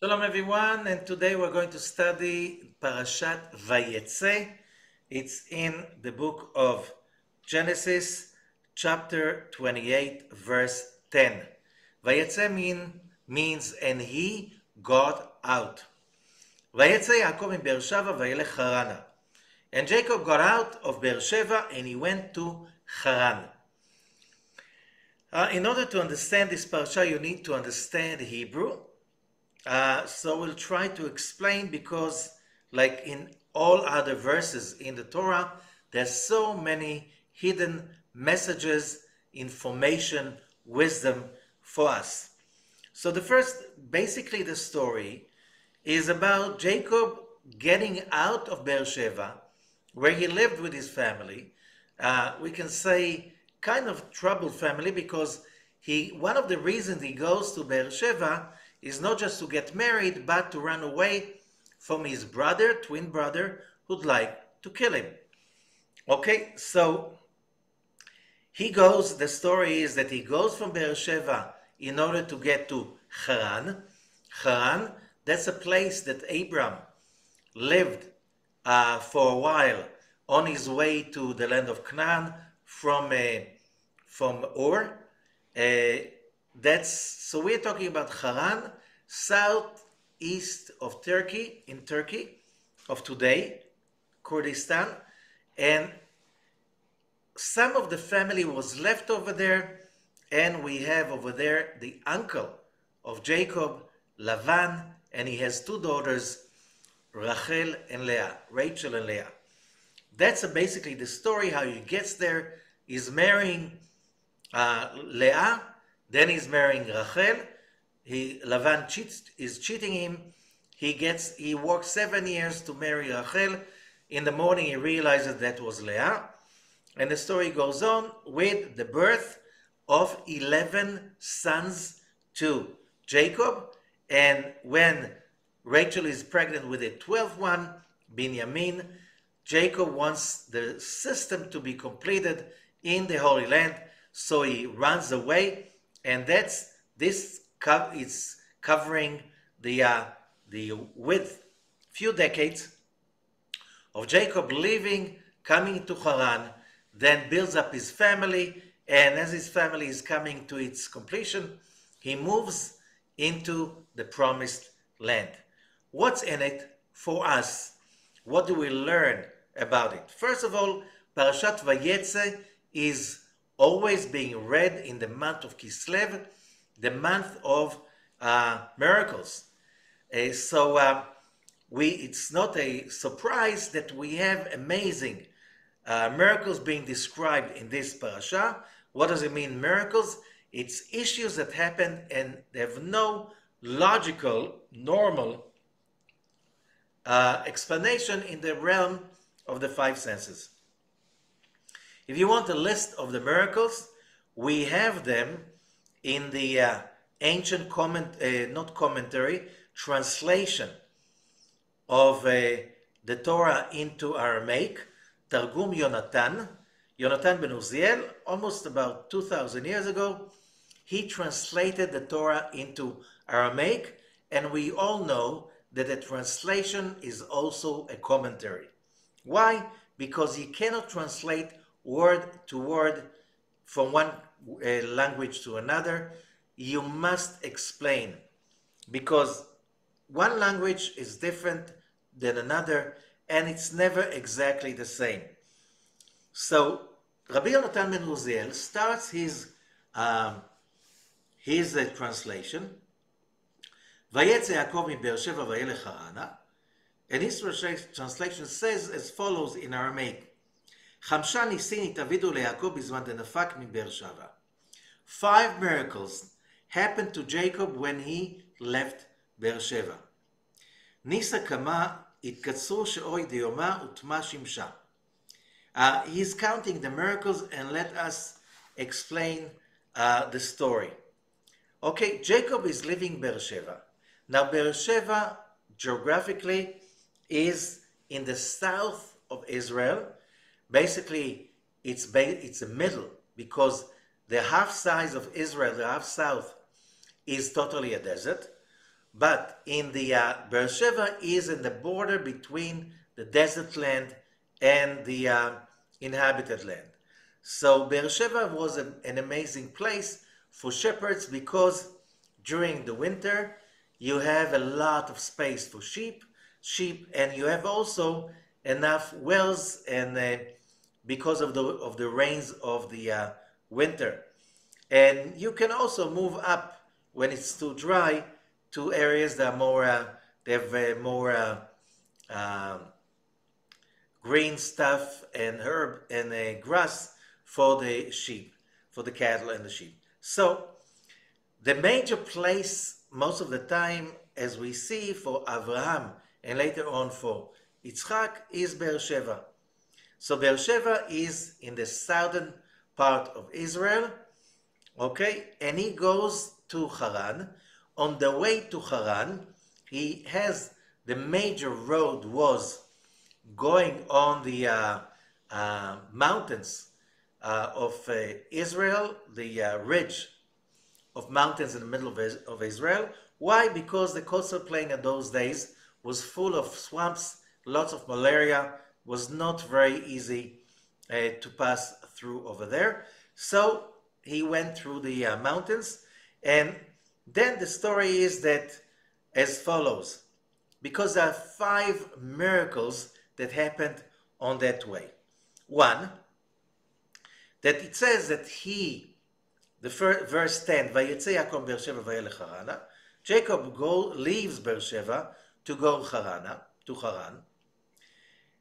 Shalom everyone, and today we're going to study Parashat VaYetse. It's in the book of Genesis, chapter 28, verse 10. VaYetse means, and he got out. VaYetse Yaakov in Beersheva vayelech Harana. And Jacob got out of Beersheva and he went to Haran. In order to understand this parasha, you need to understand Hebrew. So we'll try to explain, because like in all other verses in the Torah, there's so many hidden messages, information, wisdom for us. So basically the story is about Jacob getting out of Beersheva, where he lived with his family. We can say kind of troubled family, because one of the reasons he goes to Beersheva is not just to get married, but to run away from his twin brother, who'd like to kill him. Okay, so the story is that he goes from Beersheva in order to get to Haran. Haran, that's a place that Abram lived for a while on his way to the land of Canaan from Ur. So we're talking about Haran, southeast of Turkey, of today, Kurdistan, and some of the family was left over there, and we have over there the uncle of Jacob, Lavan, and he has two daughters, Rachel and Leah, Rachel and Leah. That's basically the story, how he gets there. He's marrying Leah, then he's marrying Rachel. Lavan is cheating him. He works 7 years to marry Rachel. In the morning he realizes that was Leah. And the story goes on with the birth of 11 sons to Jacob. And when Rachel is pregnant with the 12th one, Binyamin, Jacob wants the system to be completed in the Holy Land. So he runs away, and it's covering the width, few decades of Jacob living, coming to Haran, then builds up his family, and as his family is coming to its completion, he moves into the promised land. What's in it for us? What do we learn about it? First of all, Parashat VaYetse is always being read in the month of Kislev, the month of miracles. It's not a surprise that we have amazing miracles being described in this parasha. What does it mean, miracles? It's issues that happen and they have no logical, normal explanation in the realm of the five senses. If you want a list of the miracles, we have them in the ancient translation of the Torah into Aramaic, Targum Yonatan ben Uziel, almost about 2,000 years ago. He translated the Torah into Aramaic, and we all know that the translation is also a commentary. Why? Because you cannot translate word to word from one language to another. You must explain, because one language is different than another, and it's never exactly the same. So Rabbi Yonatan ben Uziel starts his translation, VaYetse Yaakov in Beersheva vayelech Harana, and his translation says as follows in Aramaic: 5 ניסים התעבידו ליעקב בזמן דנפק מבאר שבע. 5 miracles happened to Jacob when he left Beersheva. ניס הקמה התקצרו שאוי דיומה וטמא שמשה. He's counting the miracles, and let us explain the story. Okay, Jacob is living Beersheva. Now Beersheva geographically is in the south of Israel. Basically, it's the middle, because the half size of Israel, the half south, is totally a desert. But in the Beersheba is in the border between the desert land and the inhabited land. So Beersheba was an amazing place for shepherds because during the winter you have a lot of space for sheep, and you have also enough wells, and because of the rains of the winter, and you can also move up when it's too dry to areas that are more they have more green stuff and herb and grass for the sheep, for the cattle and the sheep. So the major place most of the time, as we see for Abraham and later on for Yitzchak, is Beersheba. So Beersheba is in the southern part of Israel, okay, and he goes to Haran. On the way to Haran, he has the major road was going on the mountains of Israel, the ridge of mountains in the middle of Israel. Why? Because the coastal plain in those days was full of swamps, lots of malaria, was not very easy to pass through over there. So he went through the mountains, and then the story is that as follows, because there are 5 miracles that happened on that way. One, that it says that the first, verse 10, VaYetse Yaakov Beersheba vayelech Harana, Jacob leaves Beersheba to go to Haran.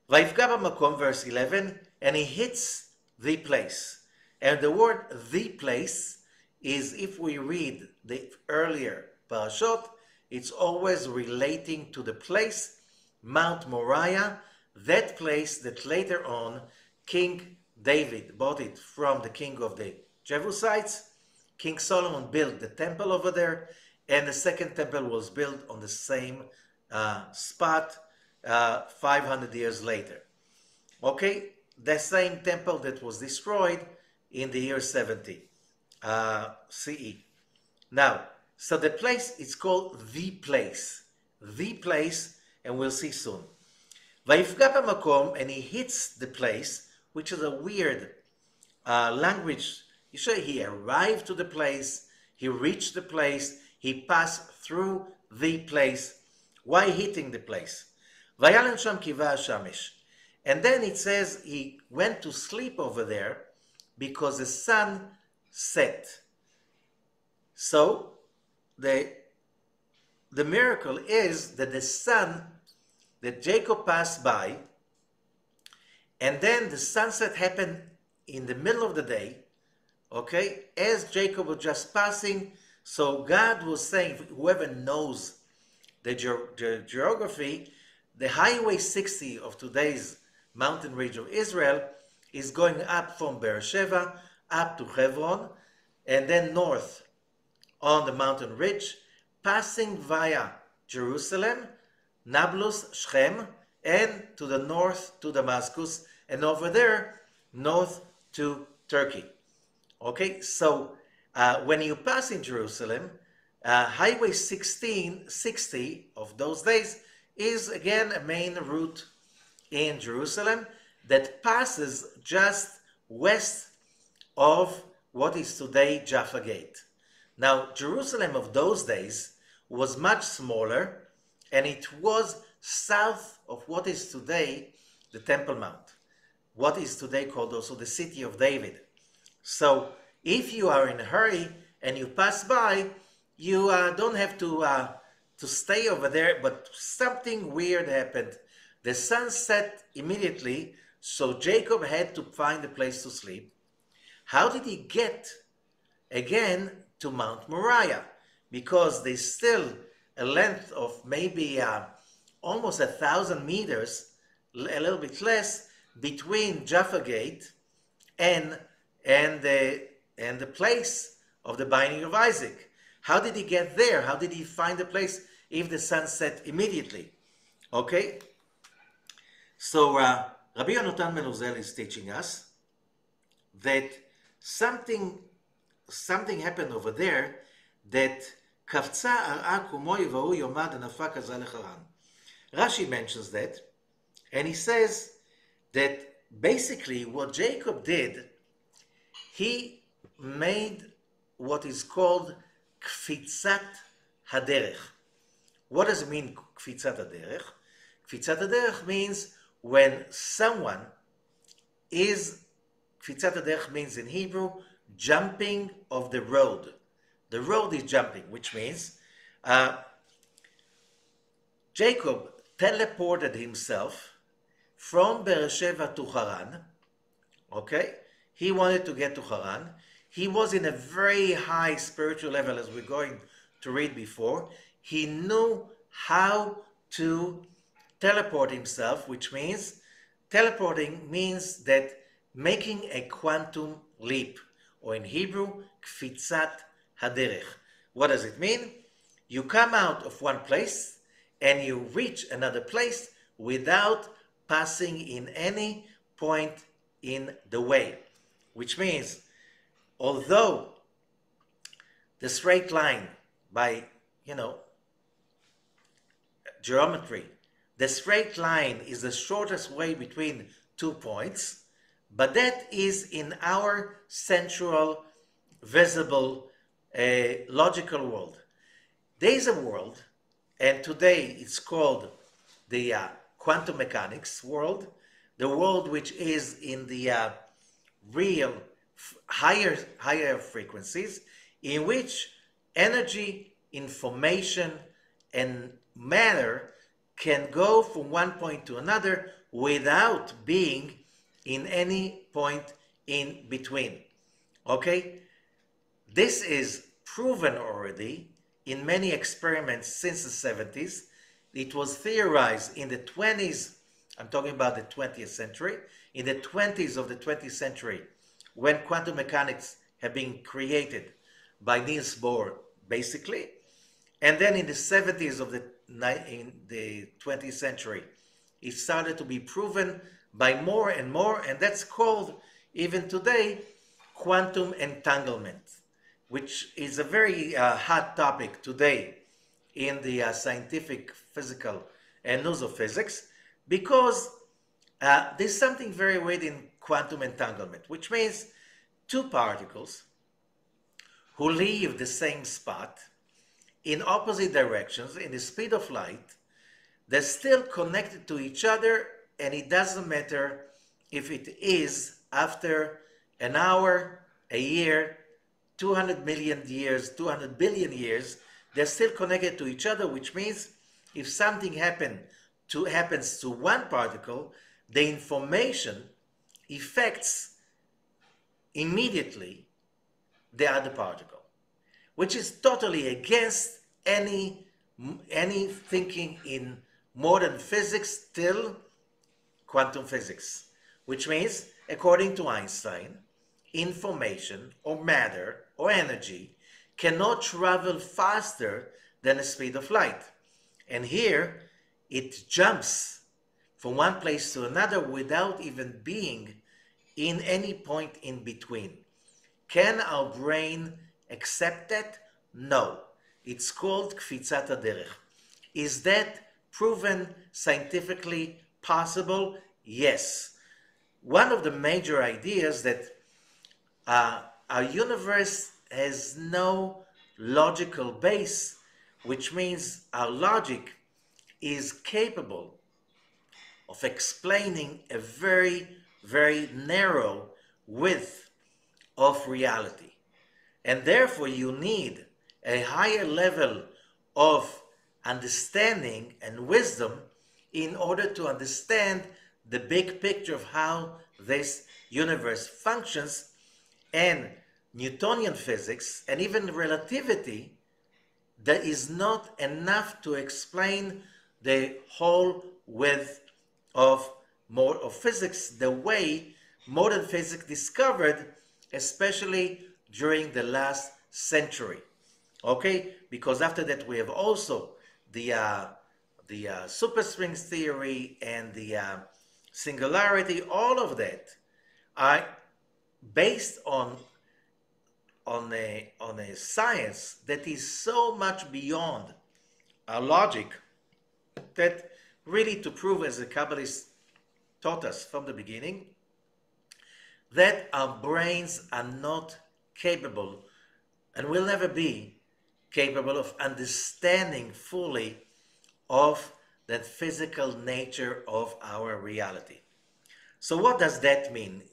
Vayifga b'makom, verse 11, and he hits the place. And the word the place is, if we read the earlier parashot, it's always relating to the place, Mount Moriah, that place that later on King David bought it from the king of the Jebusites. King Solomon built the temple over there, and the second temple was built on the same spot 500 years later. Okay, the same temple that was destroyed in the year 70 CE. Now, so the place, it's called the place, and we'll see soon. Vayifga b'makom, and he hits the place, which is a weird language. You say he arrived to the place, he reached the place, he passed through the place. Why hitting the place? Vayalem sham kiva hashamesh. And then it says he went to sleep over there because the sun set. So the miracle is that the sun that Jacob passed by, and then the sunset happened in the middle of the day, okay, as Jacob was just passing. So God was saying, whoever knows the geography, the Highway 60 of today's mountain range of Israel is going up from Beersheba up to Hebron, and then north on the mountain ridge, passing via Jerusalem, Nablus, Shechem, and to the north to Damascus, and over there north to Turkey. Okay, so when you pass in Jerusalem, Highway 60 of those days is again a main route in Jerusalem that passes just west of what is today Jaffa Gate. Now, Jerusalem of those days was much smaller, and it was south of what is today the Temple Mount, what is today called also the City of David. So if you are in a hurry and you pass by, you don't have to stay over there, but something weird happened. The sun set immediately, so Jacob had to find a place to sleep. How did he get again to Mount Moriah? Because there's still a length of maybe almost 1,000 meters, a little bit less, between Jaffa Gate and the place of the binding of Isaac. How did he get there? How did he find the place if the sun set immediately? Okay, so Rabbi Yonatan Ben Uziel is teaching us that something happened over there that קפצה הרעה קומוי והוא יומד הנפה כזה לחרן. Rashi mentions that, and he says that basically what Jacob did, he made what is called kfitzat haderech. What does it mean, kfitzat haderech? Kfitzat haderech means when someone is, kfitzat haderech means in Hebrew, jumping of the road. The road is jumping, which means Jacob teleported himself from Beersheba to Haran. Okay? He wanted to get to Haran. He was in a very high spiritual level, as we're going to read before. He knew how to teleport himself, which means teleporting means that making a quantum leap, or in Hebrew, kfitzat haderech. What does it mean? You come out of one place and you reach another place without passing in any point in the way. Which means, although the straight line by, geometry, the straight line is the shortest way between 2 points, but that is in our sensual, visible, logical world. There is a world, and today it's called the quantum mechanics world, the world which is in the real higher frequencies, in which energy, information, and matter can go from one point to another without being in any point in between. Okay? This is proven already in many experiments since the 70s. It was theorized in the 20s, I'm talking about the 20th century, in the 20s of the 20th century, when quantum mechanics had been created by Niels Bohr, basically. And then in the 70s of the 20th century, it started to be proven by more and more, and that's called, even today, quantum entanglement, which is a very hot topic today in the scientific, physical, and news of physics, because there's something very weird in quantum entanglement, which means two particles who leave the same spot in opposite directions in the speed of light, they're still connected to each other, and it doesn't matter if it is after an hour, a year, 200 million years, 200 billion years, they're still connected to each other, which means if something happens to one particle, the information affects immediately the other particle, which is totally against any thinking in modern physics till quantum physics, which means, according to Einstein, information or matter or energy cannot travel faster than the speed of light. And here it jumps from one place to another without even being in any point in between. Can our brain accept that? No. It's called kfitzat haderech. Is that proven scientifically possible? Yes. One of the major ideas that our universe has no logical base, which means our logic is capable of explaining a very, very narrow width of reality. And therefore you need a higher level of understanding and wisdom in order to understand the big picture of how this universe functions. And Newtonian physics and even relativity, that is not enough to explain the whole width of physics the way modern physics discovered, especially during the last century. Okay, because after that we have also the superstrings theory and the singularity. All of that are based on on a science that is so much beyond our logic that really to prove, as the Kabbalists taught us from the beginning, that our brains are not capable and will never be capable of understanding fully of the physical nature of our reality. So what does that mean?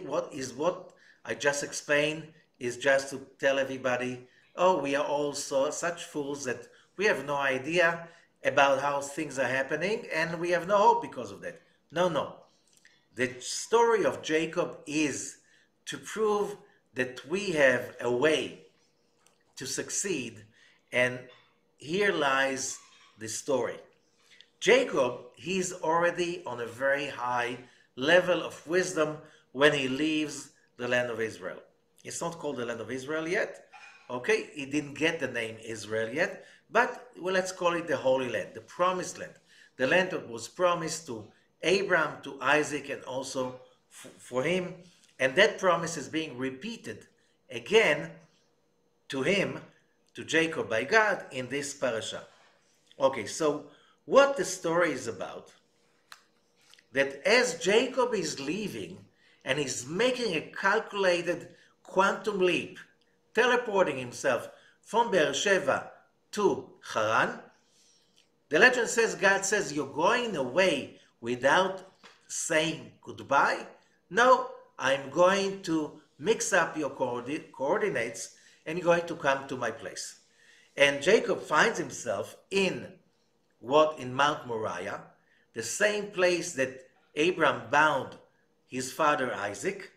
What I just explained is just to tell everybody, oh, we are all such fools that we have no idea about how things are happening and we have no hope because of that. No, no. The story of Jacob is to prove that we have a way to succeed, and here lies the story. Jacob, he's already on a very high level of wisdom when he leaves the land of Israel. It's not called the land of Israel yet. Okay, he didn't get the name Israel yet, but well, let's call it the Holy Land, the Promised Land. The land that was promised to Abraham, to Isaac, and also for him. And that promise is being repeated again to him, to Jacob by God in this parasha. Okay, so what the story is about, that as Jacob is leaving and he's making a calculated quantum leap, teleporting himself from Beersheba to Haran, the legend says, God says, you're going away without saying goodbye? No, I'm going to mix up your coordinates and you're going to come to my place. And Jacob finds himself in Mount Moriah, the same place that Abraham bound his father Isaac,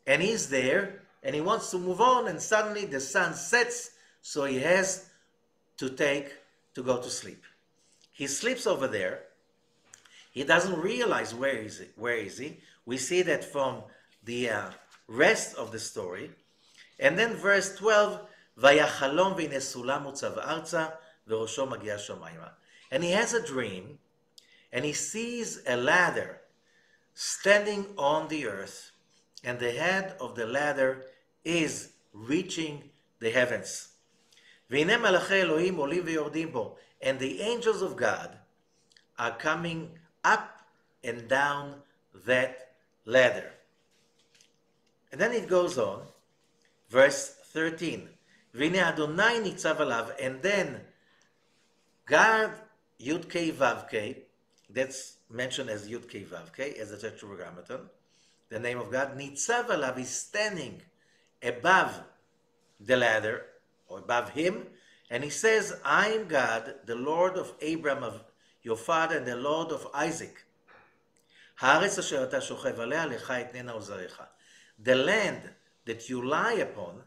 and he's there and he wants to move on, and suddenly the sun sets, so he has to go to sleep. He sleeps over there. He doesn't realize where is he. We see that from the rest of the story. And then verse 12, Vayachalom v'hine sulam mutzav arza v'rosho magia shomayma. And he has a dream, and he sees a ladder standing on the earth, and the head of the ladder is reaching the heavens. V'hine malachei Elohim olim v'yordim bo. And the angels of God are coming up and down that ladder. And then it goes on, verse 13. V'hine Adonai nitzav alav. And then God, Youdkevitch, that's mentioned as Youdkevitch, as a tetragrammaton, the name of God, nitzav alav, is standing above the ladder, or above him, and he says, I am God, the Lord of Abraham, of your father, and the Lord of Isaac. The land that you lie upon,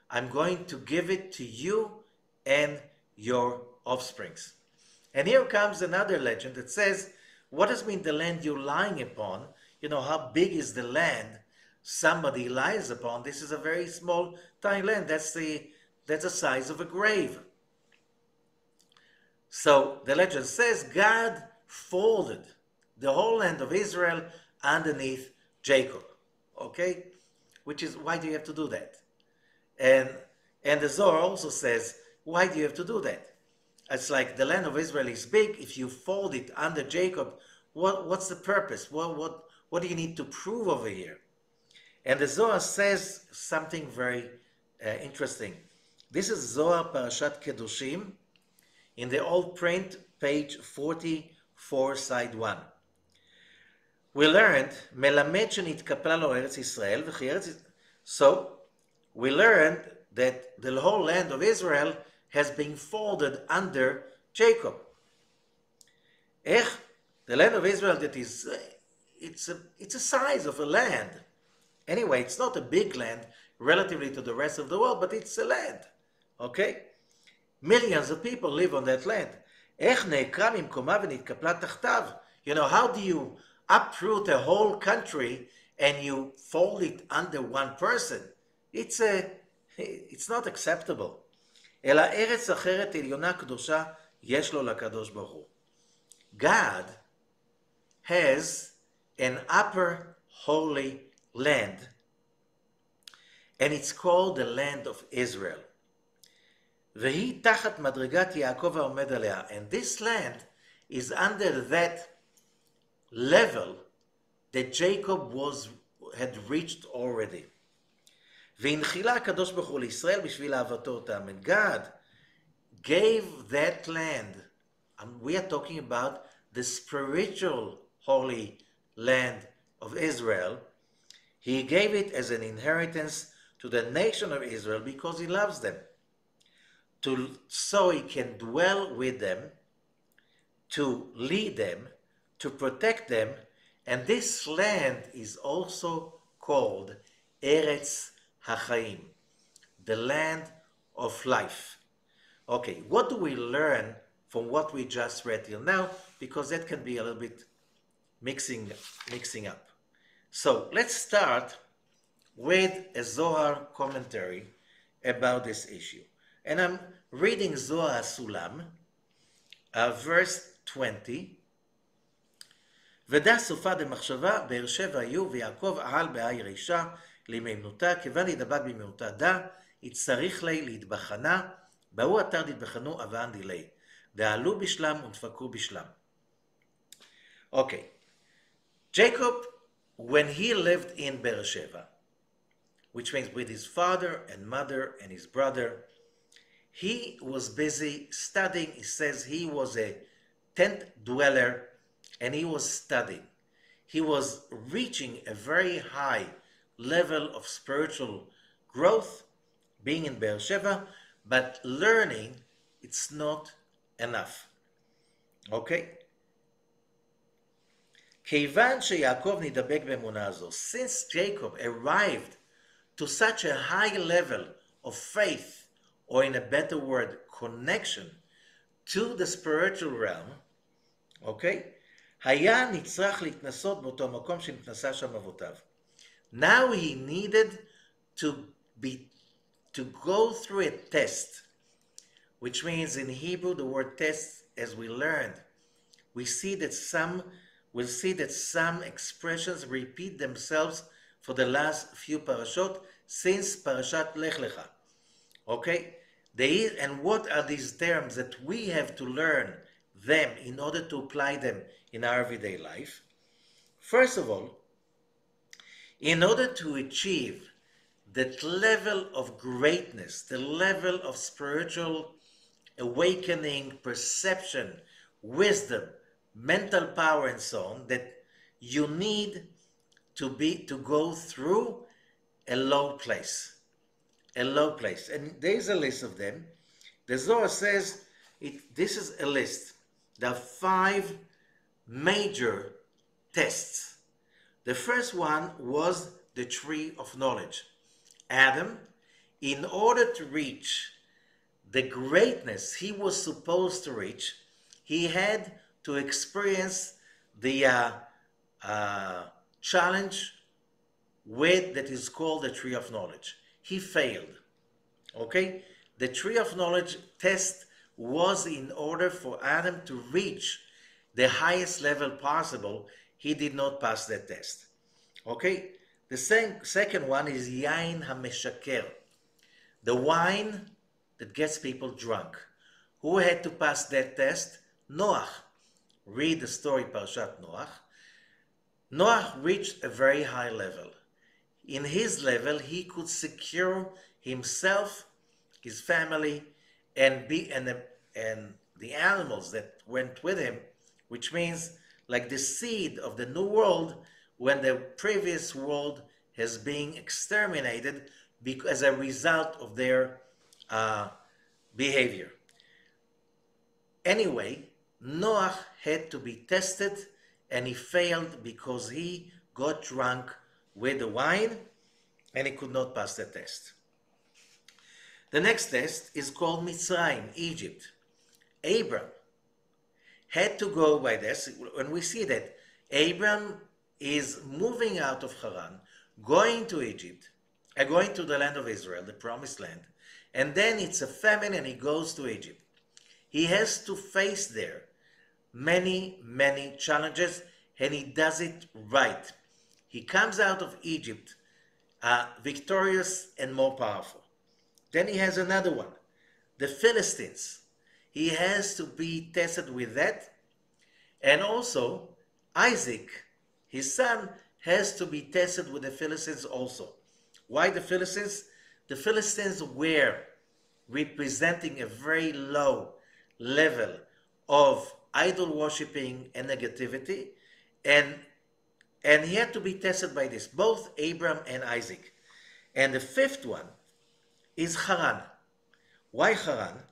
I'm going to give it to you and your offsprings. And here comes another legend that says, what does mean the land you're lying upon? You know, how big is the land somebody lies upon? This is a very small, tiny land. That's the size of a grave. So the legend says God folded the whole land of Israel underneath Jacob. Okay? Which is, why do you have to do that? And the Zohar also says, why do you have to do that? It's like the land of Israel is big. If you fold it under Jacob, what's the purpose? What do you need to prove over here? And the Zohar says something very interesting. This is Zohar Parashat Kedushim in the old print, page 44, side 1. We learned, Melamed shenitkappela lo Eretz Yisrael v'chi Eretz. So we learned that the whole land of Israel has been folded under Jacob. The land of Israel, that is, it's a size of a land. Anyway, it's not a big land relatively to the rest of the world, but it's a land. Okay? Millions of people live on that land. You know, how do you uproot a whole country and you fold it under one person? It's not acceptable. God has an upper holy land, and it's called the land of Israel. והיא תחת מדרגת יעקב העומד עליה, and this land is under that level that Jacob had reached already. והנחילה הקדוש ברוך הוא לישראל בשביל אהבתו אותם. And God gave that land, and we are talking about the spiritual holy land of Israel. He gave it as an inheritance to the nation of Israel because he loves them. So he can dwell with them, to lead them, to protect them, and this land is also called Eretz HaChaim, the land of life. Okay, what do we learn from what we just read till now? Because that can be a little bit mixing up. So let's start with a Zohar commentary about this issue. And I'm reading Zohar Sulam, verse 20. ודע סופה דמחשבה, באר שבע היו, ויעקב אהל בעיר אישה, למהימנותה, כיוון ידבק במהימנותה דע, יצטריך לי להתבחנה, בהוא אתר תתבחנו אבן דילי. דעלו בשלם ונדפקו בשלם. Okay. Jacob, when he lived in Beersheba, which means with his father and mother and his brother, he was busy studying. He says he was a tent dweller and he was studying. He was reaching a very high level of spiritual growth, being in Beersheba, but learning, it's not enough. Okay? כיוון שיעקב נדבק באמונה הזו, since Jacob arrived to such a high level of faith, or in a better word, connection to the spiritual realm, okay? היה נצרך להתנסות באותו מקום שנתנסה שם אבותיו. Now he needed to go through a test, which means in Hebrew the word test, as we learned, we'll see that some expressions repeat themselves for the last few parashot since Parashat Lech Lecha. Okay? And what are these terms that we have to learn them in order to apply them in our everyday life? First of all, in order to achieve that level of greatness, the level of spiritual awakening, perception, wisdom, mental power, and so on, that you need to go through a low place. A low place. And there's a list of them. The Zohar says this is a list. There are 5 major tests. The first one was the tree of knowledge. Adam, in order to reach the greatness he was supposed to reach, he had to experience the challenge that is called the tree of knowledge. He failed. Okay? The tree of knowledge test was in order for Adam to reach the highest level possible. He did not pass that test. Okay? The second one is Yain HaMeshaker, the wine that gets people drunk. Who had to pass that test? Noach. Read the story Parashat Noach. Noach reached a very high level. In his level, he could secure himself, his family, and the animals that went with him, which means like the seed of the new world when the previous world has been exterminated as a result of their behavior. Anyway, Noach had to be tested, and he failed because he got drunk with the wine and he could not pass the test. The next test is called Mitzrayim, Egypt. Abram had to go by this. When we see that Abram is moving out of Haran, going to Egypt, going to the land of Israel, the promised land, and then it's a famine and he goes to Egypt. He has to face there many, many challenges, and he does it right. He comes out of Egypt victorious and more powerful. Then he has another one, the Philistines. He has to be tested with that. And also, Isaac, his son, has to be tested with the Philistines also. Why the Philistines? The Philistines were representing a very low level of idol worshipping and negativity, and he had to be tested by this, both Abraham and Isaac. And the fifth one is Haran. Why Haran?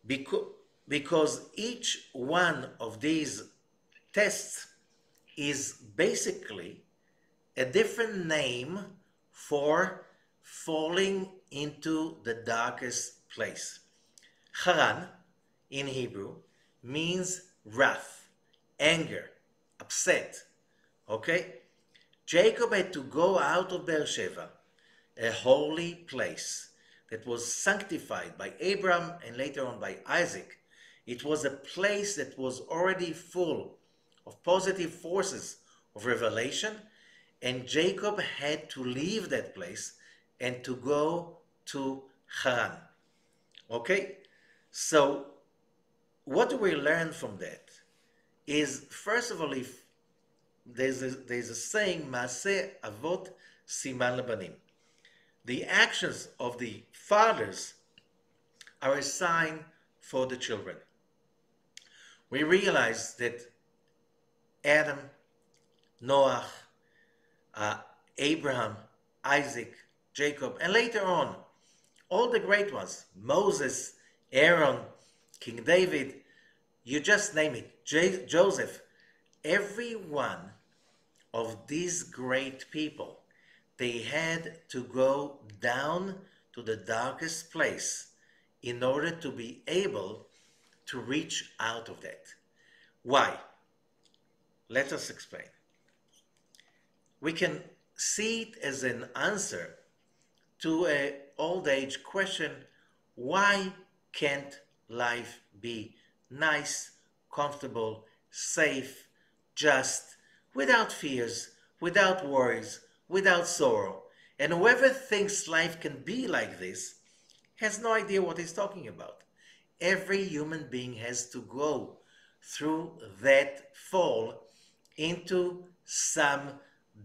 Because each one of these tests is basically a different name for falling into the darkest place. Haran in Hebrew means wrath, anger, upset. Okay? Jacob had to go out of Beersheba, a holy place that was sanctified by Abraham and later on by Isaac. It was a place that was already full of positive forces of revelation, and Jacob had to leave that place and to go to Haran. Okay? So what do we learn from that? Is, first of all, if there's a saying, Maaseh Avot Siman Labanim. The actions of the fathers are a sign for the children. We realize that Adam, Noah, Abraham, Isaac, Jacob, and later on, all the great ones, Moses, Aaron, King David, you just name it, Joseph, every one of these great people, they had to go down to the darkest place in order to be able to reach out of that. Why? Let us explain. We can see it as an answer to an old age question, why can't life be nice, comfortable, safe, just, without fears, without worries, without sorrow? And whoever thinks life can be like this has no idea what he's talking about. Every human being has to go through that fall into some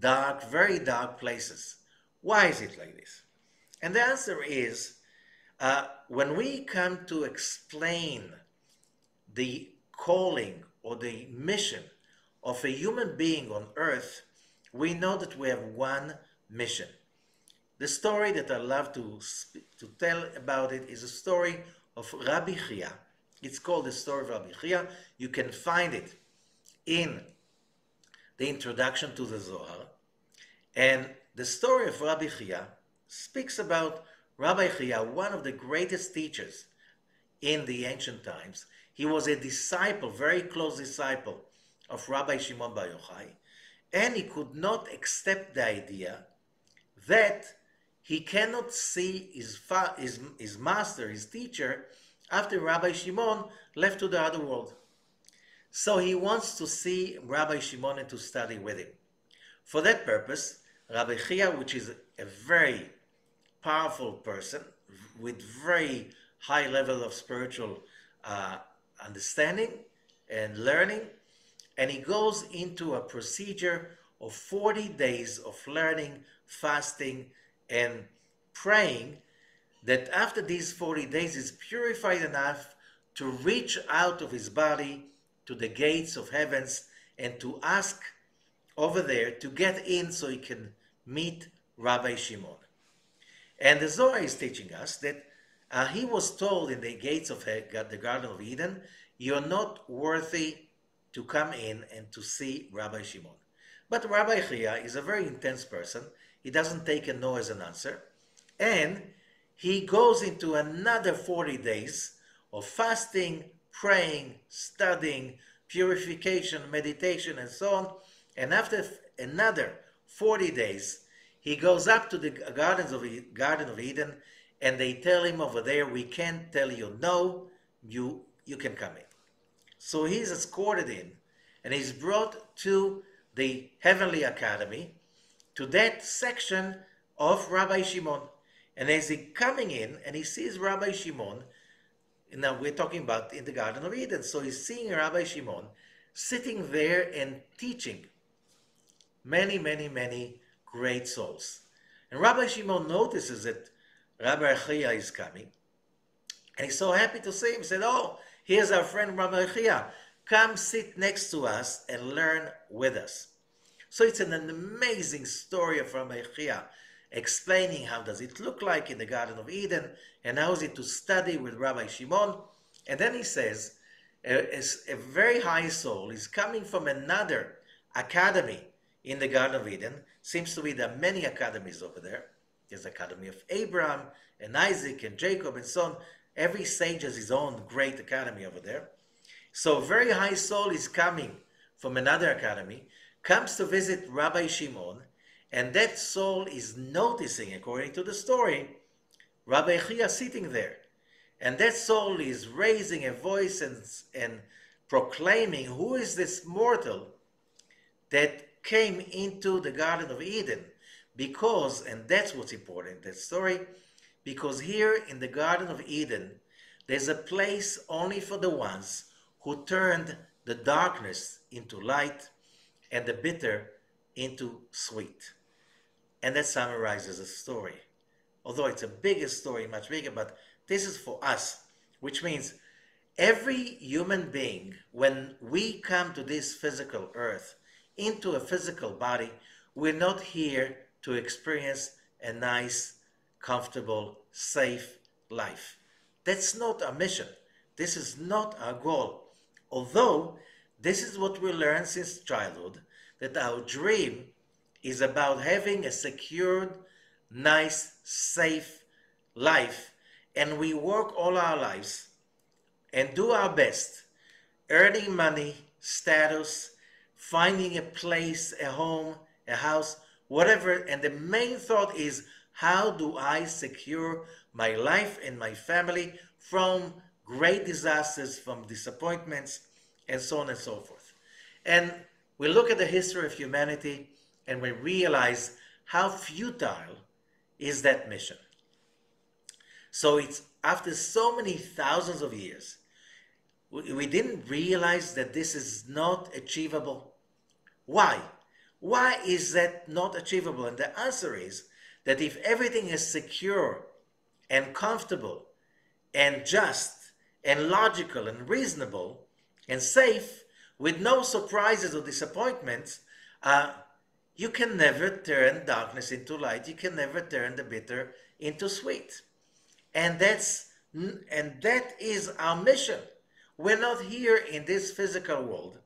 dark, very dark places. Why is it like this? And the answer is, when we come to explain the calling or the mission of a human being on earth, we know that we have one mission. The story that I love to tell about it is a story of Rabbi Chia. It's called the story of Rabbi Chia. You can find it in the introduction to the Zohar. And the story of Rabbi Chia speaks about Rabbi Chia, one of the greatest teachers in the ancient times. He was a disciple, very close disciple of Rabbi Shimon Bar Yochai, and he could not accept the idea that he cannot see his master, his teacher, after Rabbi Shimon left to the other world. So he wants to see Rabbi Shimon and to study with him. For that purpose, Rabbi Chia, which is a very powerful person with very high level of spiritual understanding and learning, and he goes into a procedure of 40 days of learning, fasting, and praying, that after these 40 days is purified enough to reach out of his body to the gates of heavens and to ask over there to get in so he can meet Rabbi Shimon. And the Zohar is teaching us that he was told in the gates of the Garden of Eden, you're not worthy to come in and to see Rabbi Shimon. But Rabbi Chia is a very intense person. He doesn't take a no as an answer. And he goes into another 40 days of fasting, praying, studying, purification, meditation, and so on. And after another 40 days, he goes up to the Garden of Eden, and they tell him over there, we can't tell you no, you can come in. So he's escorted in, and he's brought to the Heavenly Academy, to that section of Rabbi Shimon. And as he coming in and he sees Rabbi Shimon, now we're talking about in the Garden of Eden, so he's seeing Rabbi Shimon sitting there and teaching many, many, many great souls. And Rabbi Shimon notices that Rabbi Achia is coming, and he's so happy to see him. He said, "Oh, here's our friend Rabbi Achia. Come sit next to us and learn with us." So it's an amazing story of Rabbi Achia, explaining how does it look like in the Garden of Eden, and how is it to study with Rabbi Shimon. And then he says, a very high soul is coming from another academy in the Garden of Eden. Seems to be there are many academies over there. There's the Academy of Abraham and Isaac and Jacob and so on. Every sage has his own great academy over there. So a very high soul is coming from another academy, comes to visit Rabbi Shimon, and that soul is noticing, according to the story, Rabbi Achia sitting there. And that soul is raising a voice and proclaiming, who is this mortal that came into the Garden of Eden? Because, and that's what's important, that story, because here in the Garden of Eden, there's a place only for the ones who turned the darkness into light and the bitter into sweet. And that summarizes the story. Although it's a bigger story, much bigger, but this is for us, which means every human being, when we come to this physical earth, into a physical body, we're not here to experience a nice, comfortable, safe life. That's not our mission. This is not our goal. Although this is what we learn since childhood, that our dream is about having a secured, nice, safe life, and we work all our lives and do our best, earning money, status, finding a place, a home, a house, whatever, and the main thought is, how do I secure my life and my family from great disasters, from disappointments, and so on and so forth. And we look at the history of humanity and we realize how futile is that mission. So it's after so many thousands of years, we didn't realize that this is not achievable. Why? Why is that not achievable? And the answer is that if everything is secure and comfortable and just and logical and reasonable and safe, with no surprises or disappointments, you can never turn darkness into light. You can never turn the bitter into sweet. And that is our mission. We're not here in this physical world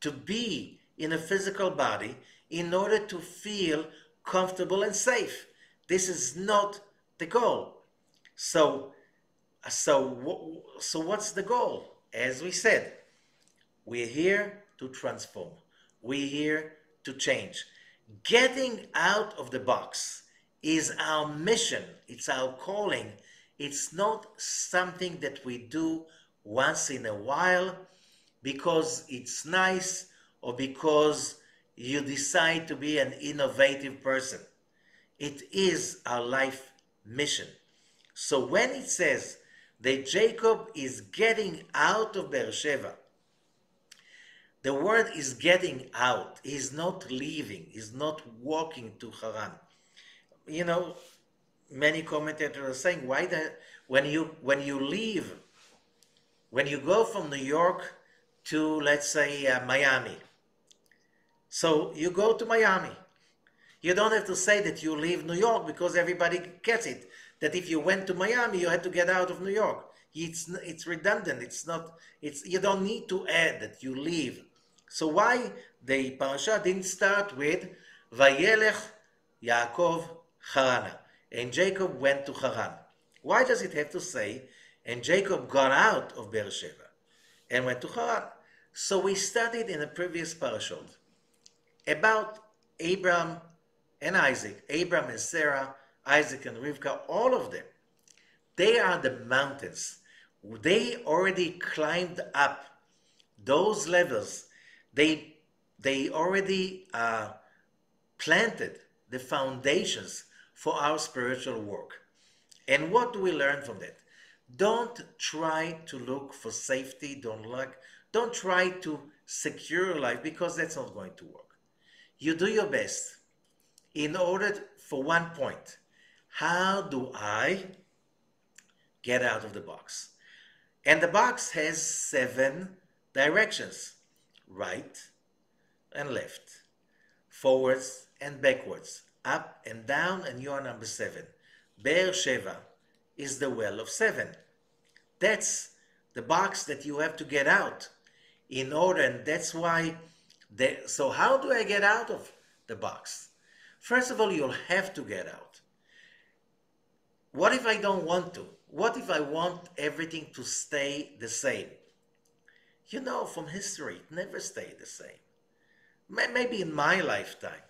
to be in a physical body in order to feel comfortable and safe. This is not the goal. So what's the goal? As we said, we're here to transform. We're here to change. Getting out of the box is our mission. It's our calling. It's not something that we do once in a while because it's nice or because you decide to be an innovative person. It is our life mission. So when it says that Jacob is getting out of Beersheba, the word is getting out. He's not leaving. He's not walking to Haran. You know, many commentators are saying, when you leave, when you go from New York to, let's say, Miami, so you go to Miami. You don't have to say that you leave New York because everybody gets it. That if you went to Miami, you had to get out of New York. It's redundant. You don't need to add that you leave. So why the Parasha didn't start with Vayelech Yaakov Harana, and Jacob went to Haran? Why does it have to say, and Jacob got out of Beersheba and went to Haran? So we studied in a previous parashot about Abraham and Isaac, Abraham and Sarah, Isaac and Rivka, all of them. They are the mountains. They already climbed up those levels. They already planted the foundations for our spiritual work. And what do we learn from that? Don't try to look for safety. Don't try to secure your life, because that's not going to work. You do your best in order for one point. How do I get out of the box? And the box has 7 directions: right and left, forwards and backwards, up and down, and you are number 7. Be'er Sheva is the well of 7. That's the box that you have to get out in order, and that's why. So how do I get out of the box? First of all, you'll have to get out. What if I don't want to? What if I want everything to stay the same? You know, from history, it never stayed the same. Maybe in my lifetime,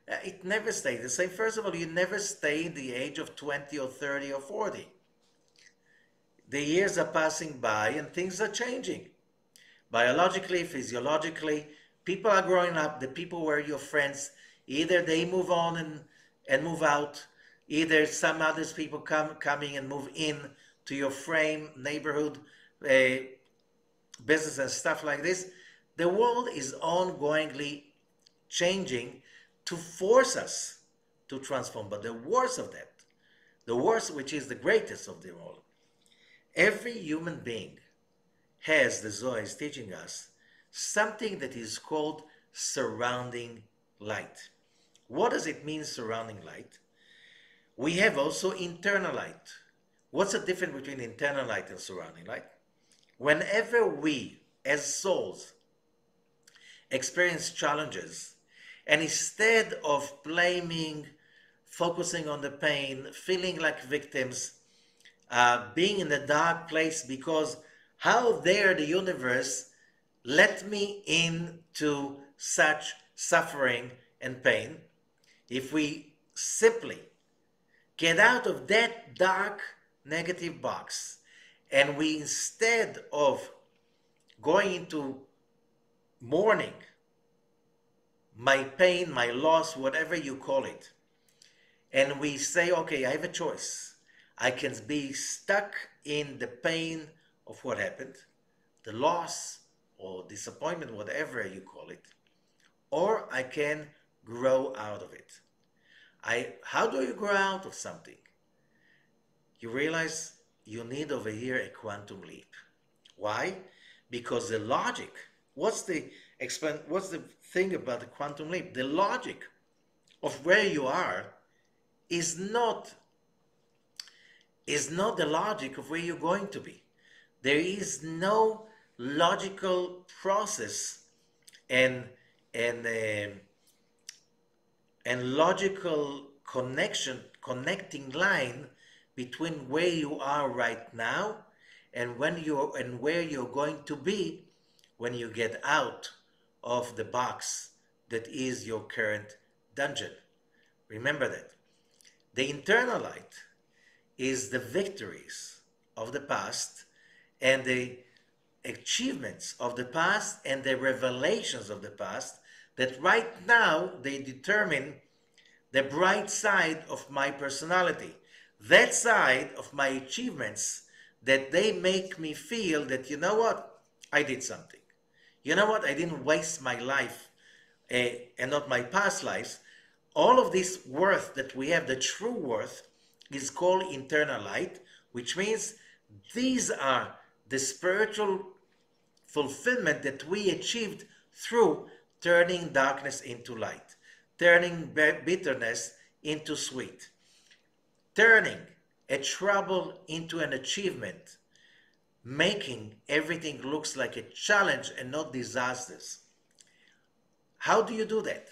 it never stayed the same. First of all, you never stay the age of 20 or 30 or 40. The years are passing by and things are changing. Biologically, physiologically, people are growing up. The people who were your friends, either they move on and move out, either some other people coming and move in to your frame, neighborhood, business and stuff like this. The world is ongoingly changing to force us to transform. But the worst of that, the worst, which is the greatest of them all, every human being has, the Zohar is teaching us, something that is called surrounding light. What does it mean, surrounding light? We have also internal light. What's the difference between internal light and surrounding light? Whenever we, as souls, experience challenges, and instead of blaming, focusing on the pain, feeling like victims, being in a dark place because how dare the universe let me into such suffering and pain, if we simply get out of that dark negative box, and we, instead of going into mourning my pain, my loss, whatever you call it, and we say, okay, I have a choice. I can be stuck in the pain of what happened, the loss or disappointment, whatever you call it, or I can grow out of it. How do you grow out of something? You realize you need over here a quantum leap. Why? Because the logic, what's the thing about the quantum leap? The logic of where you are is not the logic of where you're going to be. There is no logical process and logical connecting line between where you are right now and where you're going to be when you get out of the box that is your current dungeon. Remember that. The internal light is the victories of the past and the achievements of the past and the revelations of the past that right now they determine the bright side of my personality, that side of my achievements that they make me feel that, you know what, I did something. You know what, I didn't waste my life and not my past lives. All of this worth that we have, the true worth, is called internal light, which means these are the spiritual fulfillment that we achieved through turning darkness into light, turning bitterness into sweet, turning a trouble into an achievement, making everything looks like a challenge and not disasters. How do you do that?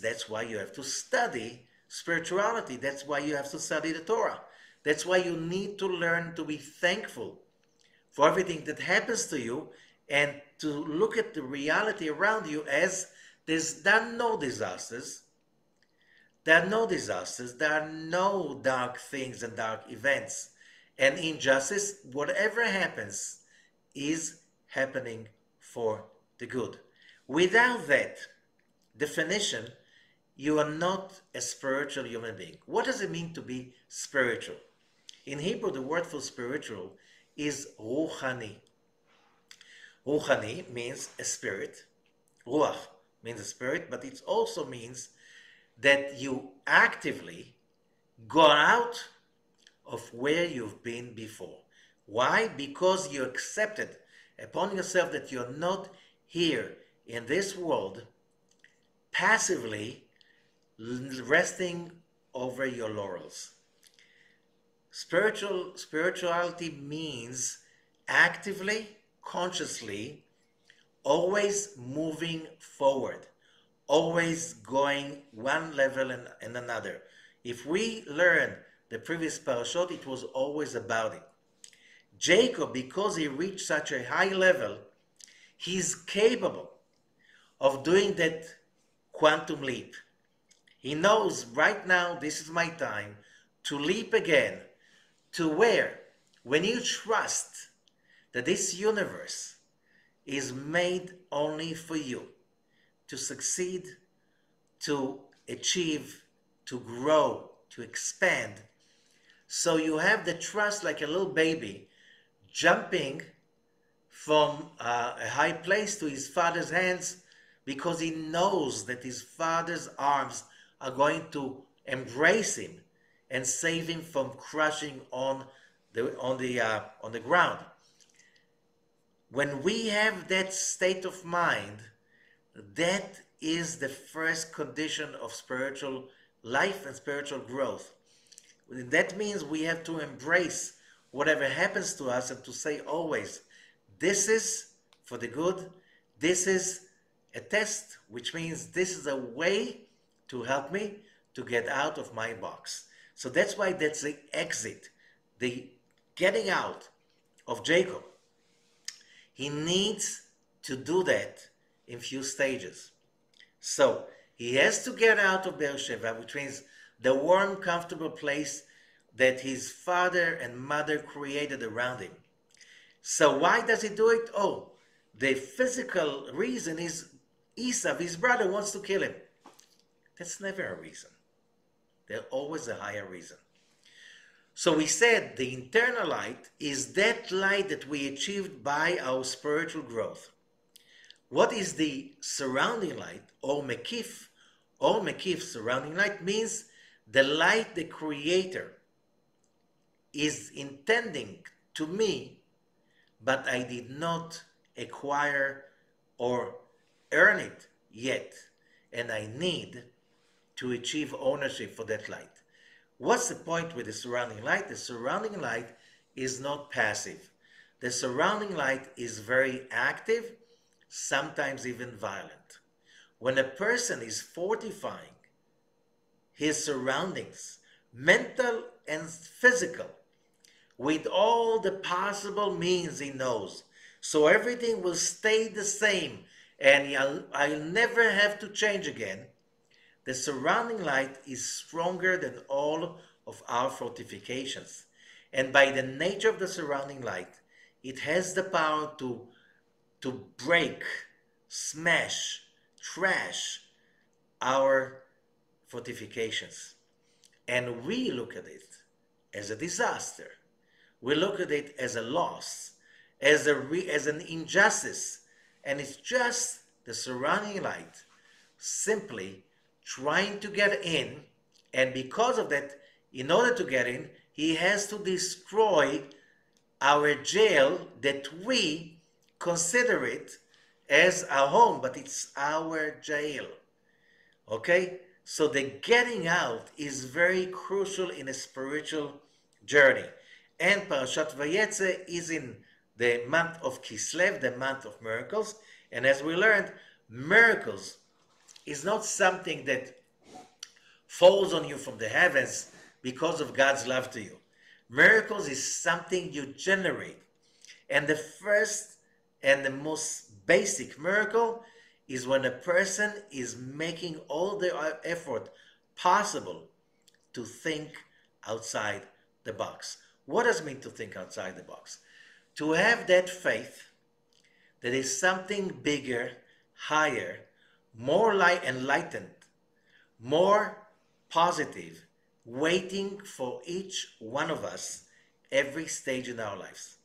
That's why you have to study spirituality. That's why you have to study the Torah. That's why you need to learn to be thankful for everything that happens to you and to look at the reality around you as there are no disasters. There are no disasters. There are no dark things and dark events. And injustice, whatever happens, is happening for the good. Without that definition, you are not a spiritual human being. What does it mean to be spiritual? In Hebrew, the word for spiritual is ruchani. Ruchani means a spirit. Ruach means a spirit, but it also means that you actively go out of where you've been before. Why? Because you accepted upon yourself that you're not here in this world passively resting over your laurels. Spirituality means actively, consciously, always moving forward, always going one level and another. If we learn the previous parashot, it was always about it. Jacob, because he reached such a high level, he's capable of doing that quantum leap. He knows right now, this is my time to leap again. To where? When you trust that this universe is made only for you to succeed, to achieve, to grow, to expand. So you have the trust like a little baby jumping from a high place to his father's hands because he knows that his father's arms are going to embrace him and save him from crushing on the ground. When we have that state of mind, that is the first condition of spiritual life and spiritual growth. That means we have to embrace whatever happens to us and to say always, this is for the good, this is a test, which means this is a way to help me to get out of my box. So that's why that's the exit, the getting out of Jacob. He needs to do that in few stages. So he has to get out of Beersheba, which means the warm, comfortable place that his father and mother created around him. So why does he do it? Oh, the physical reason is Esau, his brother, wants to kill him. That's never a reason. There's always a higher reason. So we said the internal light is that light that we achieved by our spiritual growth. What is the surrounding light, or mekif? Or mekif, surrounding light, means the light the Creator is intending to me, but I did not acquire or earn it yet, and I need to achieve ownership for that light. What's the point with the surrounding light? The surrounding light is not passive. The surrounding light is very active, sometimes even violent. When a person is fortifying his surroundings, mental and physical, with all the possible means he knows, so everything will stay the same and I'll never have to change again, the surrounding light is stronger than all of our fortifications. And by the nature of the surrounding light, it has the power to break, smash, trash our fortifications. And we look at it as a disaster. We look at it as a loss, as an injustice. And it's just the surrounding light simply trying to get in, and because of that, in order to get in, he has to destroy our jail that we consider it as our home, but it's our jail. Okay? So the getting out is very crucial in a spiritual journey. And Parashat VaYetse is in the month of Kislev, the month of miracles. And as we learned, miracles is not something that falls on you from the heavens because of God's love to you. Miracles is something you generate. And the first and the most basic miracle is when a person is making all the effort possible to think outside the box. What does it mean to think outside the box? To have that faith that is something bigger, higher, more enlightened, more positive, waiting for each one of us every stage in our lives.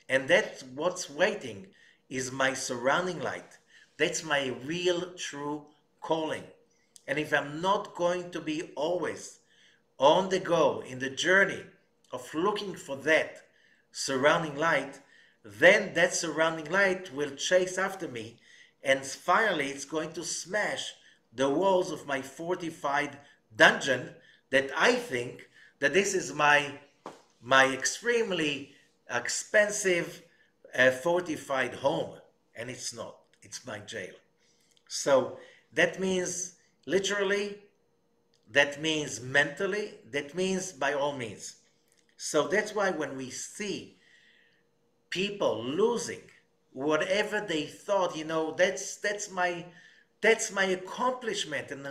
And that's what's waiting is my surrounding light. That's my real, true calling. And if I'm not going to be always on the go, in the journey of looking for that surrounding light, then that surrounding light will chase after me, and finally it's going to smash the walls of my fortified dungeon that I think that this is my extremely expensive fortified home, and it's not. It's my jail. So that means literally, that means mentally, that means by all means. So that's why when we see people losing whatever they thought, that's my accomplishment, and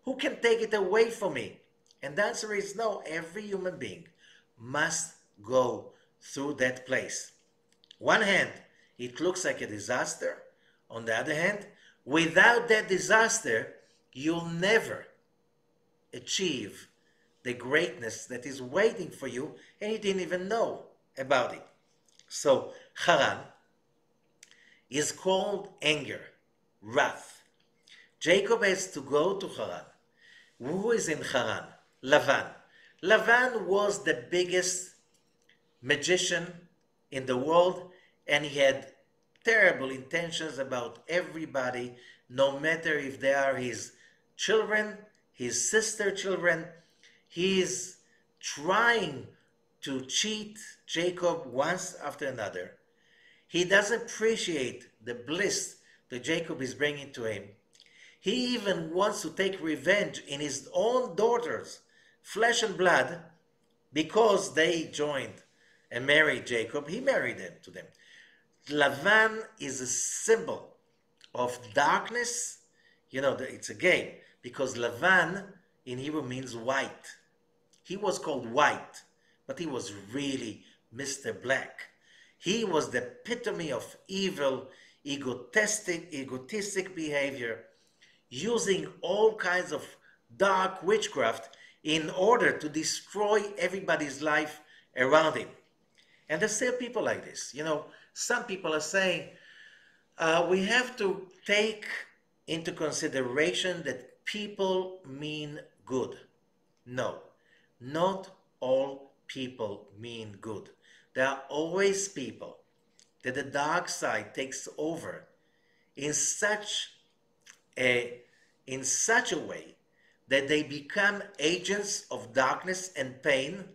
who can take it away from me? And the answer is no. Every human being must go through that place. One hand, it looks like a disaster. On the other hand, without that disaster, you'll never achieve the greatness that is waiting for you, and you didn't even know about it. So Haran is called anger, wrath. Jacob has to go to Haran. Who is in Haran? Lavan. Lavan was the biggest magician in the world, and he had terrible intentions about everybody, no matter if they are his children, his sister children. He is trying to cheat Jacob once after another. He doesn't appreciate the bliss that Jacob is bringing to him. He even wants to take revenge in his own daughters, flesh and blood, because they joined and married Jacob. He married them to them. Lavan is a symbol of darkness. It's a game, because Lavan in Hebrew means white. He was called white, but he was really Mr. Black. He was the epitome of evil, egotistic behavior, using all kinds of dark witchcraft in order to destroy everybody's life around him. And there's still people like this. Some people are saying we have to take into consideration that people mean good. No, not all people mean good. There are always people that the dark side takes over in such a way that they become agents of darkness and pain,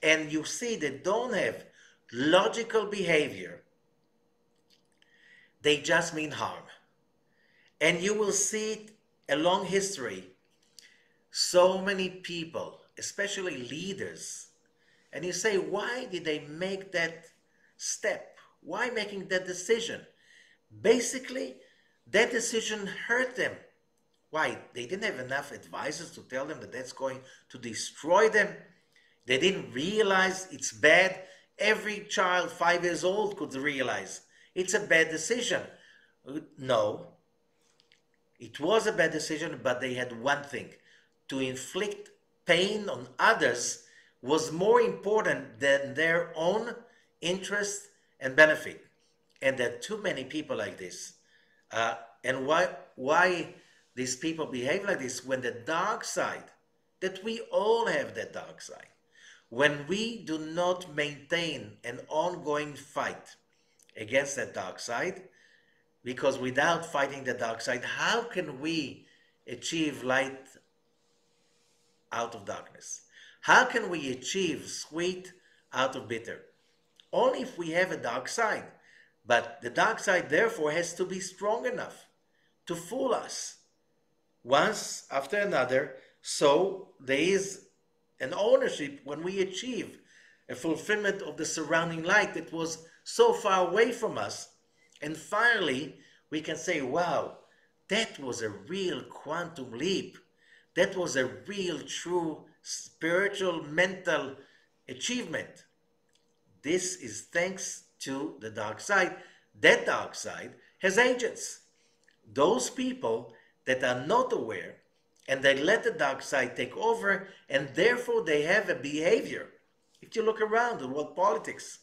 and you see they don't have logical behavior. They just mean harm. And you will see it along history. So many people, especially leaders, and you say, why did they make that step? Why making that decision? Basically, that decision hurt them. Why? They didn't have enough advisors to tell them that that's going to destroy them. They didn't realize it's bad. Every child 5 years old could realize it's a bad decision. No, it was a bad decision, but they had one thing. To inflict pain on others was more important than their own interest and benefit. And there are too many people like this. And why these people behave like this? When the dark side, that we all have that dark side, when we do not maintain an ongoing fight against that dark side, because without fighting the dark side, how can we achieve light out of darkness? How can we achieve sweet out of bitter? Only if we have a dark side. But the dark side, therefore, has to be strong enough to fool us once after another. So there is an ownership when we achieve a fulfillment of the surrounding light that was so far away from us. And finally, we can say, wow, that was a real quantum leap. That was a real, true, spiritual, mental achievement. This is thanks to the dark side. That dark side has agents. Those people that are not aware and they let the dark side take over, and therefore they have a behavior. If you look around the world politics,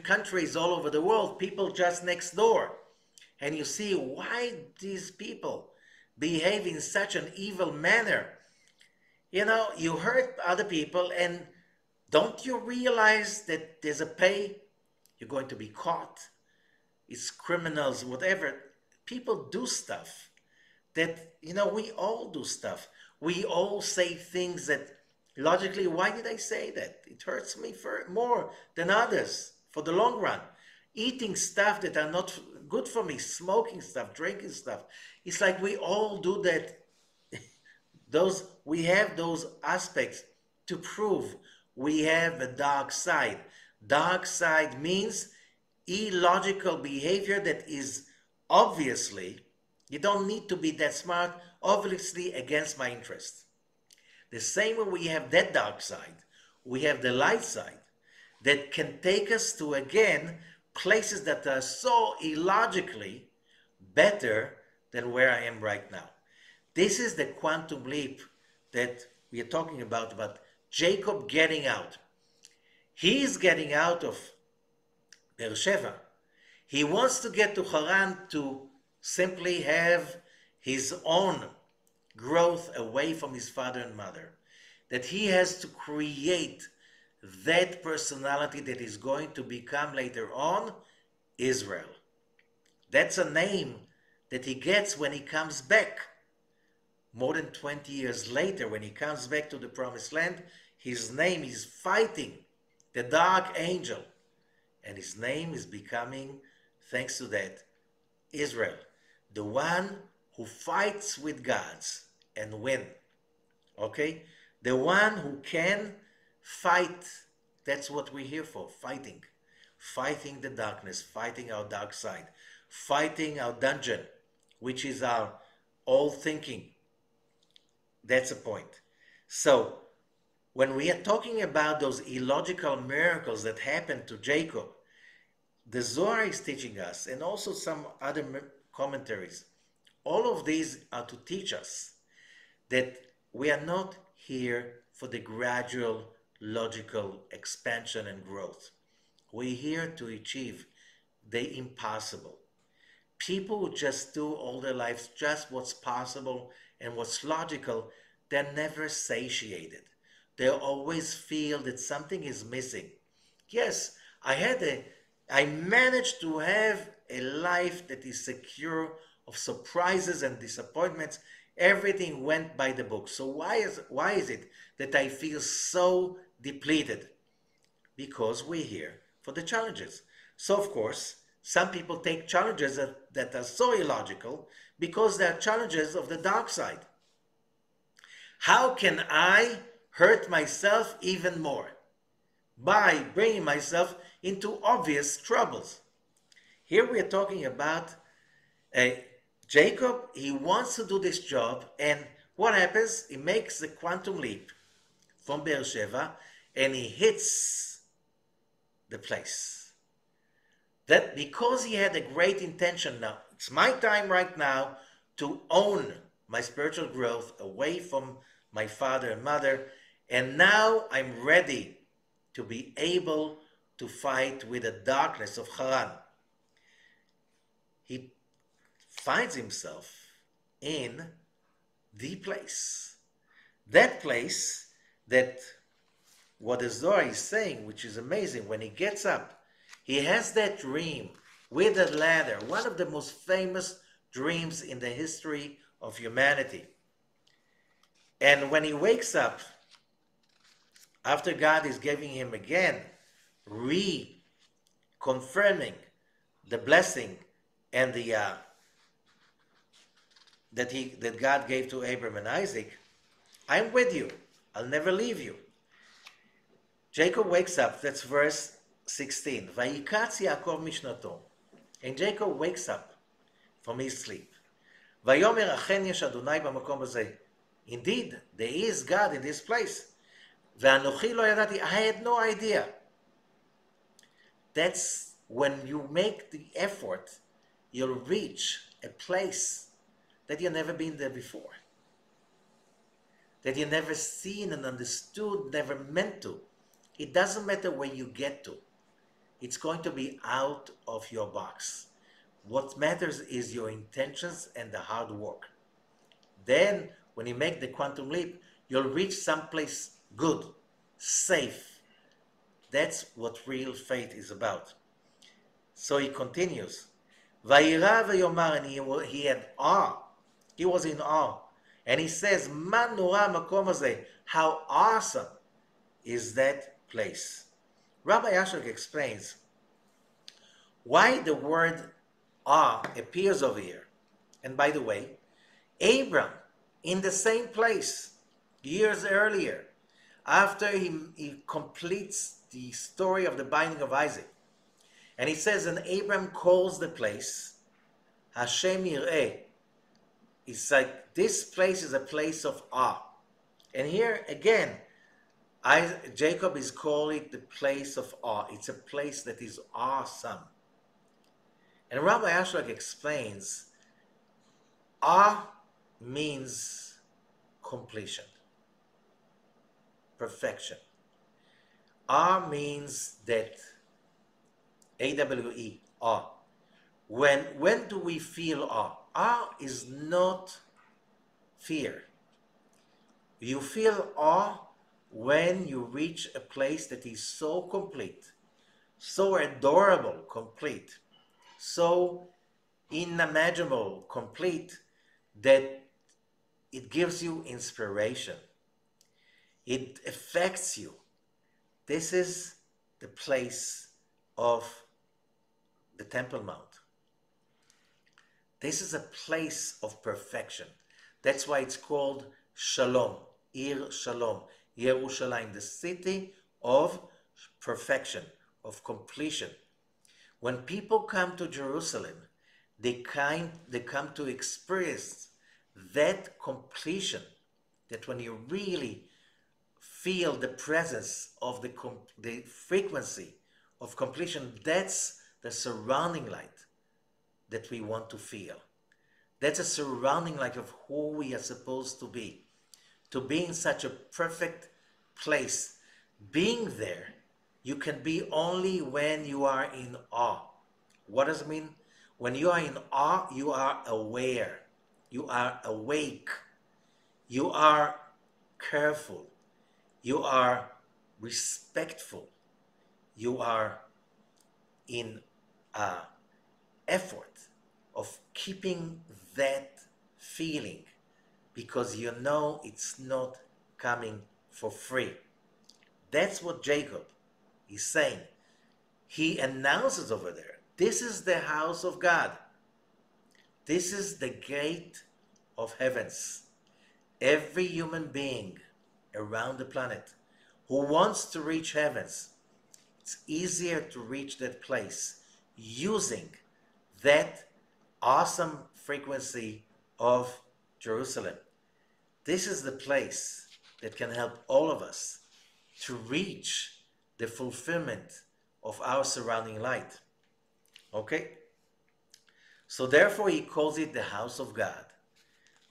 countries all over the world, people just next door, and you see why these people behave in such an evil manner. You know, you hurt other people, and don't you realize that there's a pay? You're going to be caught. It's criminals, whatever. People do stuff that, you know, we all do stuff. We all say things that logically, why did I say that? It hurts me for more than others for the long run. Eating stuff that are not good for me, smoking stuff, drinking stuff. It's like we all do that. We have those aspects to prove we have a dark side. Dark side means illogical behavior that is obviously, you don't need to be that smart, obviously against my interest. The same way we have that dark side, we have the light side that can take us to, again, places that are so illogically better than where I am right now. This is the quantum leap that we are talking about Jacob getting out. He is getting out of Beersheba. He wants to get to Haran to simply have his own growth away from his father and mother. That he has to create that personality that is going to become later on Israel. That's a name that he gets when he comes back. More than 20 years later, when he comes back to the promised land, his name is fighting the dark angel. And his name is becoming, thanks to that, Israel. The one who fights with gods and win. Okay? The one who can fight. That's what we're here for, fighting. Fighting the darkness, fighting our dark side, fighting our dungeon, which is our old thinking. That's the point. So, when we are talking about those illogical miracles that happened to Jacob, the Zohar is teaching us, and also some other commentaries, all of these are to teach us that we are not here for the gradual logical expansion and growth. We're here to achieve the impossible. People who just do all their lives just what's possible and what's logical, they're never satiated. They always feel that something is missing. Yes, I managed to have a life that is secure of surprises and disappointments. Everything went by the book. So why is it that I feel so depleted? Because we're here for the challenges. So of course, some people take challenges that are so illogical because they are challenges of the dark side. How can I hurt myself even more? By bringing myself into obvious troubles. Here we are talking about Jacob. He wants to do this job, and what happens? He makes the quantum leap from Beersheba, and he hits the place. That because he had a great intention, now it's my time right now to own my spiritual growth away from my father and mother, and now I'm ready to be able to fight with the darkness of Haran. He finds himself in the place. That place that what the Zohar is saying, which is amazing, when he gets up, he has that dream with a ladder, one of the most famous dreams in the history of humanity. And when he wakes up, after God is giving him again, reconfirming the blessing and the that God gave to Abraham and Isaac, I'm with you. I'll never leave you. Jacob wakes up. That's verse 16. Vayikatz Yaakov mishnato. And Jacob wakes up from his sleep. Vayomer achen yesh Adonai b'makom hazeh. Indeed, there is God in this place. Ve'anochi lo yadati. I had no idea. That's when you make the effort, you'll reach a place that you've never been there before, that you never seen and understood, never meant to. It doesn't matter where you get to. It's going to be out of your box. What matters is your intentions and the hard work. Then, when you make the quantum leap, you'll reach someplace good, safe. That's what real faith is about. So he continues. Vayira v'yomar, and he had awe. He was in awe. And he says, Man nora makom hazeh, how awesome is that place. Rabbi Ashok explains why the word awe appears over here. And by the way, Abram, in the same place, years earlier, after he completes the story of the binding of Isaac, and he says, and Abram calls the place Hashem Yireh. It's like this place is a place of awe. And here again, Jacob is calling it the place of awe. It's a place that is awesome. And Rabbi Ashlag explains, awe means completion, perfection. Awe means that, A-W-E, awe. When do we feel awe? Awe is not fear. You feel awe when you reach a place that is so complete, so adorable, complete, so unimaginable, complete, that it gives you inspiration. It affects you. This is the place of the Temple Mount. This is a place of perfection. That's why it's called Shalom, Ir Shalom, Yerushalayim, the city of perfection, of completion. When people come to Jerusalem, they come to experience that completion, that when you really feel the presence of the frequency of completion, that's the surrounding light that we want to feel. That's a surrounding light of who we are supposed to be in such a perfect place. Being there, you can be only when you are in awe. What does it mean? When you are in awe, you are aware, you are awake, you are careful, you are respectful, you are in effort of keeping that feeling, because you know it's not coming for free. That's what Jacob is saying. He announces over there, this is the house of God. This is the gate of heavens. Every human being around the planet who wants to reach heavens, it's easier to reach that place using that awesome frequency of Jerusalem. This is the place that can help all of us to reach the fulfillment of our surrounding light. Okay? So therefore he calls it the house of God.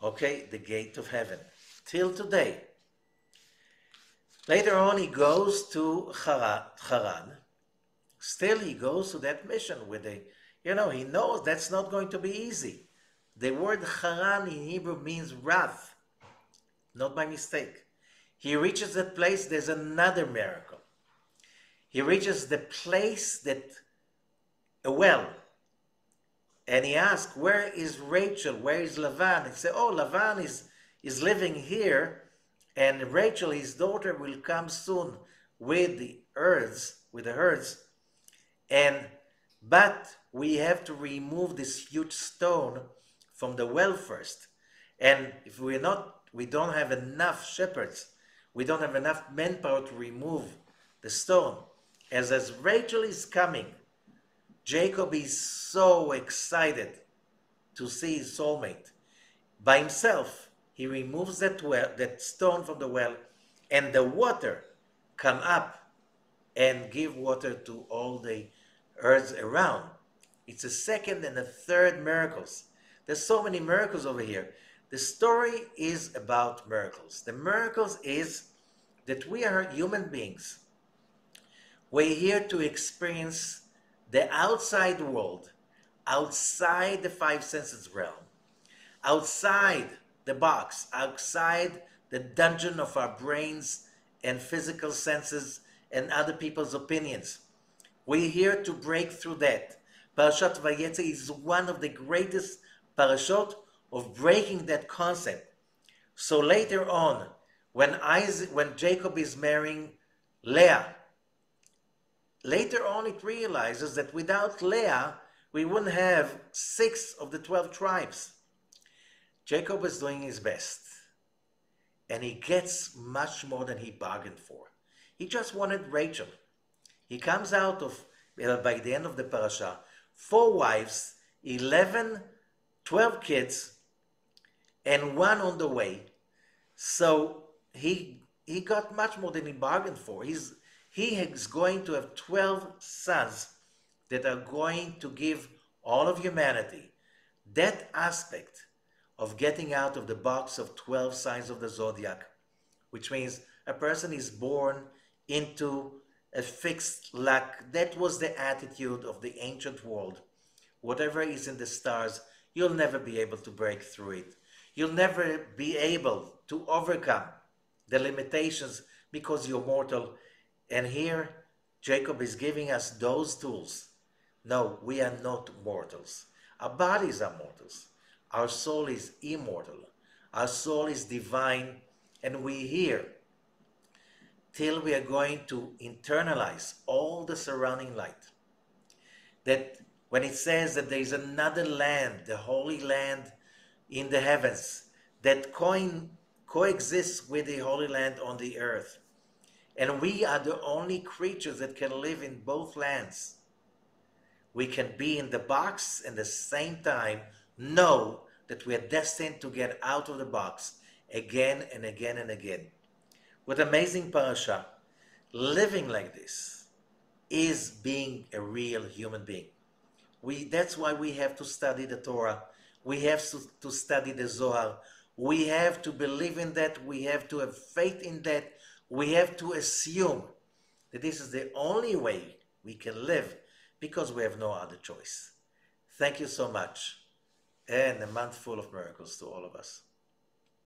Okay? The gate of heaven. Till today. Later on he goes to Haran. Still he goes to that mission with he knows that's not going to be easy. The word Haran in Hebrew means wrath. Not by mistake. He reaches that place, there's another miracle. He reaches the place that, a well. And he asks, where is Rachel? Where is Lavan? He said, oh, Lavan is living here, and Rachel, his daughter, will come soon with the herds, but we have to remove this huge stone from the well first. And if we don't have enough shepherds, we don't have enough manpower to remove the stone. As Rachel is coming, Jacob is so excited to see his soulmate. By himself, he removes that stone from the well, and the water come up and give water to all the herds around. It's a second and a third miracles there's so many miracles over here. The story is about miracles. The miracles is that we are human beings. We're here to experience the outside world, outside the five senses realm, outside the box, outside the dungeon of our brains and physical senses and other people's opinions. We're here to break through that. Parashat VaYetse is one of the greatest parashot of breaking that concept. So later on, when Jacob is marrying Leah, later on it realizes that without Leah, we wouldn't have 6 of the 12 tribes. Jacob is doing his best, and he gets much more than he bargained for. He just wanted Rachel. He comes out of, by the end of the parasha, 4 wives, 12 kids, and 1 on the way. So he got much more than he bargained for. He is going to have 12 sons that are going to give all of humanity that aspect of getting out of the box of 12 signs of the zodiac, which means a person is born into a fixed luck. That was the attitude of the ancient world. Whatever is in the stars, you'll never be able to break through it. You'll never be able to overcome the limitations because you're mortal. And here, Jacob is giving us those tools. No, we are not mortals. Our bodies are mortals. Our soul is immortal. Our soul is divine. And we're here till we are going to internalize all the surrounding light. That when it says that there is another land, the Holy Land in the heavens, that coexists with the Holy Land on the earth. And we are the only creatures that can live in both lands. We can be in the box and at the same time know that we are destined to get out of the box again and again and again. What amazing parasha. Living like this is being a real human being. That's why we have to study the Torah. We have to study the Zohar. We have to believe in that. We have to have faith in that. We have to assume that this is the only way we can live because we have no other choice. Thank you so much. And a month full of miracles to all of us.